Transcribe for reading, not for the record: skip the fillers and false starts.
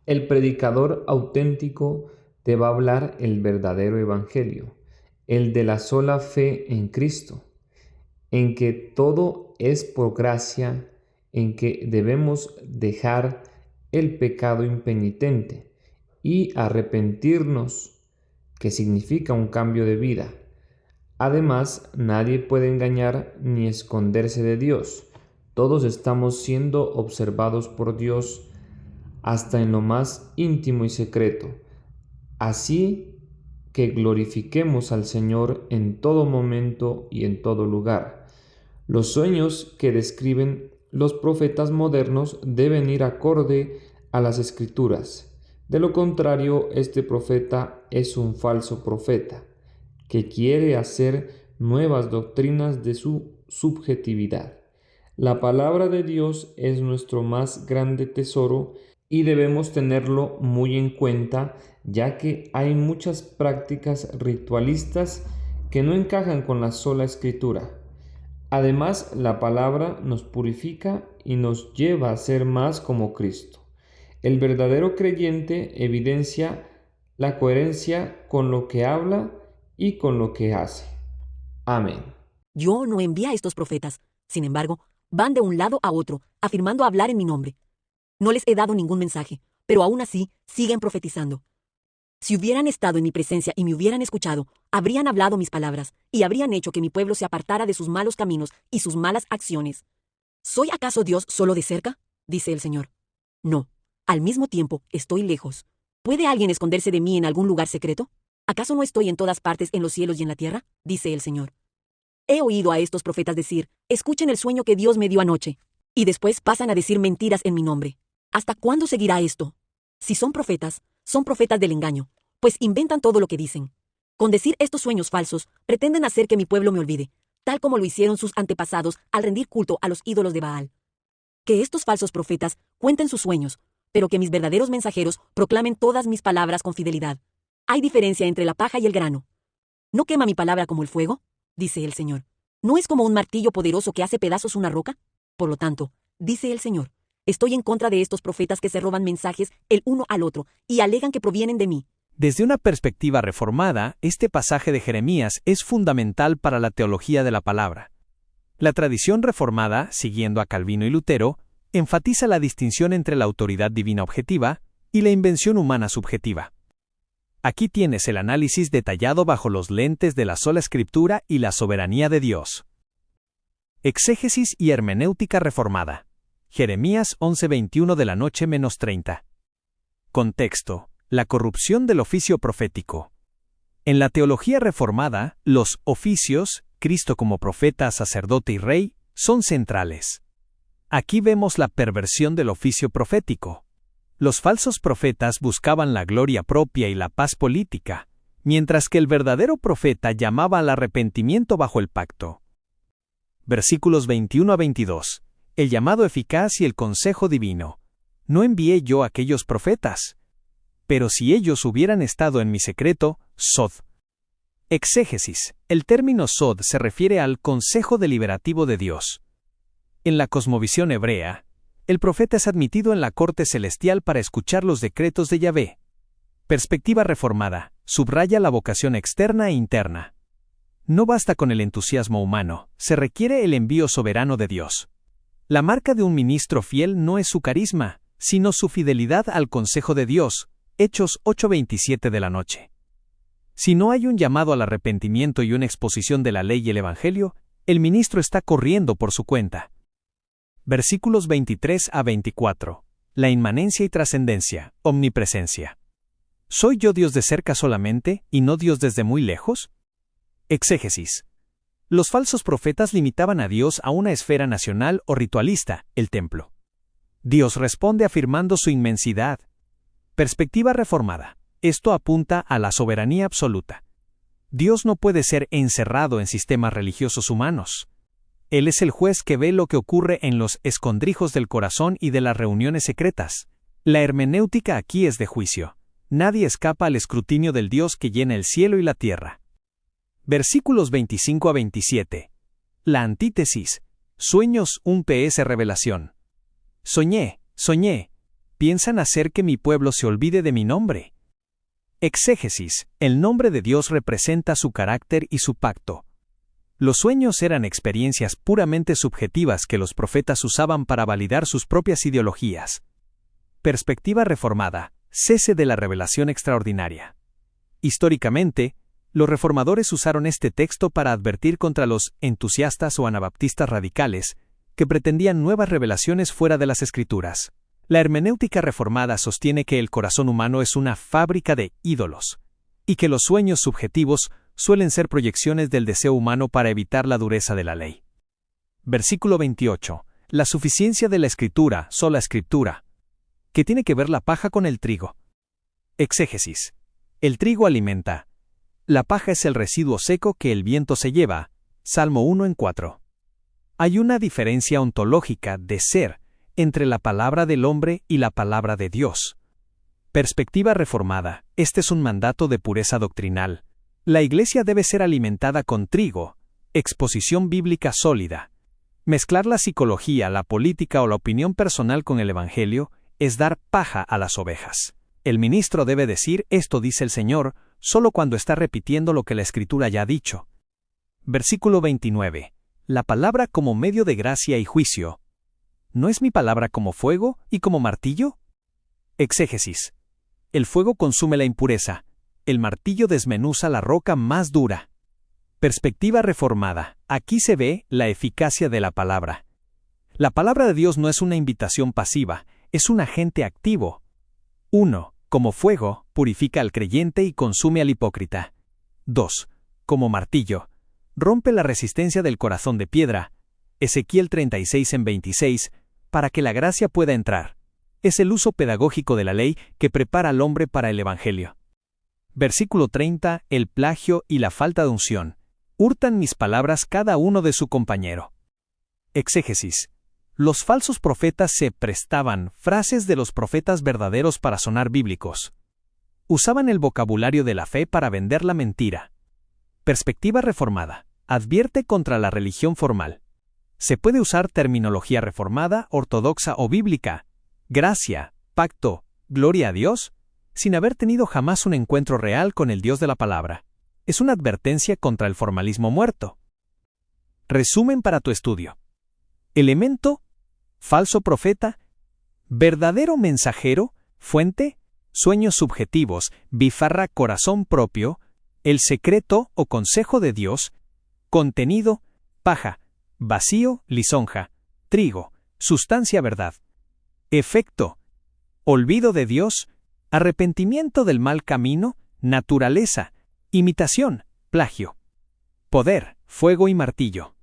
El predicador auténtico te va a hablar el verdadero evangelio, el de la sola fe en Cristo, en que todo es por gracia, en que debemos dejar el pecado impenitente y arrepentirnos, que significa un cambio de vida. Además, nadie puede engañar ni esconderse de Dios. Todos estamos siendo observados por Dios hasta en lo más íntimo y secreto. Así que glorifiquemos al Señor en todo momento y en todo lugar. Los sueños que describen los profetas modernos deben ir acorde a las Escrituras. De lo contrario, este profeta es un falso profeta, que quiere hacer nuevas doctrinas de su subjetividad. La palabra de Dios es nuestro más grande tesoro y debemos tenerlo muy en cuenta, ya que hay muchas prácticas ritualistas que no encajan con la sola Escritura. Además, la palabra nos purifica y nos lleva a ser más como Cristo. El verdadero creyente evidencia la coherencia con lo que habla y con lo que hace. Amén. Yo no envié a estos profetas. Sin embargo, van de un lado a otro, afirmando hablar en mi nombre. No les he dado ningún mensaje, pero aún así siguen profetizando. Si hubieran estado en mi presencia y me hubieran escuchado, habrían hablado mis palabras y habrían hecho que mi pueblo se apartara de sus malos caminos y sus malas acciones. ¿Soy acaso Dios solo de cerca?, dice el Señor. No, al mismo tiempo estoy lejos. ¿Puede alguien esconderse de mí en algún lugar secreto? ¿Acaso no estoy en todas partes en los cielos y en la tierra?, dice el Señor. He oído a estos profetas decir, escuchen el sueño que Dios me dio anoche, y después pasan a decir mentiras en mi nombre. ¿Hasta cuándo seguirá esto? Si son profetas del engaño, pues inventan todo lo que dicen. Con decir estos sueños falsos, pretenden hacer que mi pueblo me olvide, tal como lo hicieron sus antepasados al rendir culto a los ídolos de Baal. Que estos falsos profetas cuenten sus sueños, pero que mis verdaderos mensajeros proclamen todas mis palabras con fidelidad. Hay diferencia entre la paja y el grano. ¿No quema mi palabra como el fuego?, dice el Señor. ¿No es como un martillo poderoso que hace pedazos una roca? Por lo tanto, dice el Señor, estoy en contra de estos profetas que se roban mensajes el uno al otro y alegan que provienen de mí. Desde una perspectiva reformada, este pasaje de Jeremías es fundamental para la teología de la palabra. La tradición reformada, siguiendo a Calvino y Lutero, enfatiza la distinción entre la autoridad divina objetiva y la invención humana subjetiva. Aquí tienes el análisis detallado bajo los lentes de la sola Escritura y la soberanía de Dios. Exégesis y hermenéutica reformada. Jeremías 11:21 de la noche -30. Contexto: la corrupción del oficio profético. En la teología reformada, los oficios, Cristo como profeta, sacerdote y rey, son centrales. Aquí vemos la perversión del oficio profético. Los falsos profetas buscaban la gloria propia y la paz política, mientras que el verdadero profeta llamaba al arrepentimiento bajo el pacto. Versículos 21 a 22. El llamado eficaz y el consejo divino. No envié yo a aquellos profetas, pero si ellos hubieran estado en mi secreto, sod. Exégesis. El término sod se refiere al consejo deliberativo de Dios. En la cosmovisión hebrea, el profeta es admitido en la corte celestial para escuchar los decretos de Yahvé. Perspectiva reformada. Subraya la vocación externa e interna. No basta con el entusiasmo humano, se requiere el envío soberano de Dios. La marca de un ministro fiel no es su carisma, sino su fidelidad al consejo de Dios. Hechos 8:27 de la noche. Si no hay un llamado al arrepentimiento y una exposición de la ley y el evangelio, el ministro está corriendo por su cuenta. Versículos 23 a 24. La inmanencia y trascendencia, omnipresencia. ¿Soy yo Dios de cerca solamente, y no Dios desde muy lejos? Exégesis. Los falsos profetas limitaban a Dios a una esfera nacional o ritualista, el templo. Dios responde afirmando su inmensidad. Perspectiva reformada. Esto apunta a la soberanía absoluta. Dios no puede ser encerrado en sistemas religiosos humanos. Él es el juez que ve lo que ocurre en los escondrijos del corazón y de las reuniones secretas. La hermenéutica aquí es de juicio. Nadie escapa al escrutinio del Dios que llena el cielo y la tierra. Versículos 25 a 27. La antítesis. Sueños 1 PS Revelación. Soñé. piensan hacer que mi pueblo se olvide de mi nombre. Exégesis. El nombre de Dios representa su carácter y su pacto. Los sueños eran experiencias puramente subjetivas que los profetas usaban para validar sus propias ideologías. Perspectiva reformada. Cese de la revelación extraordinaria. Históricamente, los reformadores usaron este texto para advertir contra los entusiastas o anabaptistas radicales que pretendían nuevas revelaciones fuera de las Escrituras. La hermenéutica reformada sostiene que el corazón humano es una fábrica de ídolos, y que los sueños subjetivos suelen ser proyecciones del deseo humano para evitar la dureza de la ley. Versículo 28. La suficiencia de la Escritura, sola Escritura. ¿Qué tiene que ver la paja con el trigo? Exégesis. El trigo alimenta. La paja es el residuo seco que el viento se lleva. Salmo 1:4. Hay una diferencia ontológica de ser entre la palabra del hombre y la palabra de Dios. Perspectiva reformada. Este es un mandato de pureza doctrinal. La Iglesia debe ser alimentada con trigo, exposición bíblica sólida. Mezclar la psicología, la política o la opinión personal con el Evangelio es dar paja a las ovejas. El ministro debe decir «esto dice el Señor» solo cuando está repitiendo lo que la Escritura ya ha dicho. Versículo 29. La palabra como medio de gracia y juicio. ¿No es mi palabra como fuego y como martillo? Exégesis. El fuego consume la impureza. El martillo desmenuza la roca más dura. Perspectiva reformada. Aquí se ve la eficacia de la palabra. La palabra de Dios no es una invitación pasiva, es un agente activo. 1. Como fuego, purifica al creyente y consume al hipócrita. 2. Como martillo, rompe la resistencia del corazón de piedra. Ezequiel 36:26, para que la gracia pueda entrar. Es el uso pedagógico de la ley que prepara al hombre para el Evangelio. Versículo 30. El plagio y la falta de unción. Hurtan mis palabras cada uno de su compañero. Exégesis. Los falsos profetas se prestaban frases de los profetas verdaderos para sonar bíblicos. Usaban el vocabulario de la fe para vender la mentira. Perspectiva reformada. Advierte contra la religión formal. Se puede usar terminología reformada, ortodoxa o bíblica, gracia, pacto, gloria a Dios, sin haber tenido jamás un encuentro real con el Dios de la palabra. Es una advertencia contra el formalismo muerto. Resumen para tu estudio. Elemento, falso profeta, verdadero mensajero, fuente, sueños subjetivos, bifarra, corazón propio, el secreto o consejo de Dios, contenido, paja, vacío, lisonja, trigo, sustancia, verdad. Efecto, olvido de Dios, arrepentimiento del mal camino, naturaleza, imitación, plagio. Poder, fuego y martillo.